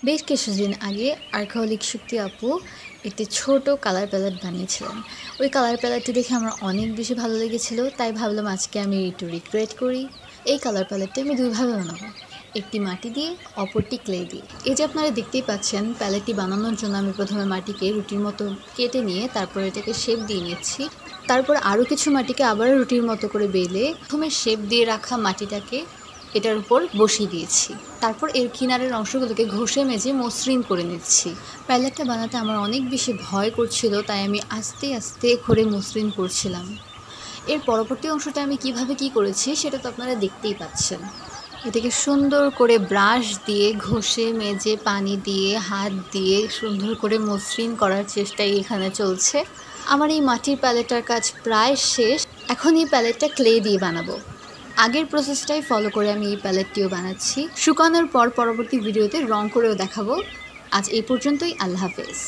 বেশ কিছুদিন আগে আর্কাহলিক শক্তি আপু একটি ছোট কালার প্যালেট বানিয়েছিলেন। ওই কালার প্যালেটটি দেখে আমার অনেক বেশি ভালো লেগেছিল, তাই ভাবলাম আজকে আমি একটু রিক্রিয়েট করি। এই কালার প্যালেটটি আমি দুইভাবে বানাবো, একটি মাটি দিয়ে, অপরটি ক্লে দিয়ে। এই যে আপনারা দেখতেই পাচ্ছেন, প্যালেটটি বানানোর জন্য আমি প্রথমে মাটিকে রুটির মতো কেটে নিয়ে তারপর এটাকে শেপ দিয়ে নিচ্ছি। তারপর আরও কিছু মাটিকে আবার রুটির মতো করে বেলে প্রথমে শেপ দিয়ে রাখা মাটিটাকে এটার উপর বসিয়ে দিয়েছি। তারপর এর কিনারের অংশগুলোকে ঘষে মেজে মসৃণ করে নিচ্ছি। প্যালেটটা বানাতে আমার অনেক বেশি ভয় করছিল, তাই আমি আস্তে আস্তে করে মসৃণ করছিলাম। এর পরবর্তী অংশটা আমি কিভাবে কি করেছি সেটা তো আপনারা দেখতেই পাচ্ছেন। এটাকে সুন্দর করে ব্রাশ দিয়ে ঘষে মেজে পানি দিয়ে হাত দিয়ে সুন্দর করে মসৃণ করার চেষ্টাই এখানে চলছে। আমার এই মাটির প্যালেটটার কাজ প্রায় শেষ। এখন এই প্যালেটটা ক্লে দিয়ে বানাবো। আগের প্রসেসটাই ফলো করে আমি এই প্যালেটটিও বানাচ্ছি। শুকানোর পর পরবর্তী ভিডিওতে রং করেও দেখাবো। আজ এই পর্যন্তই। আল্লাহ হাফেজ।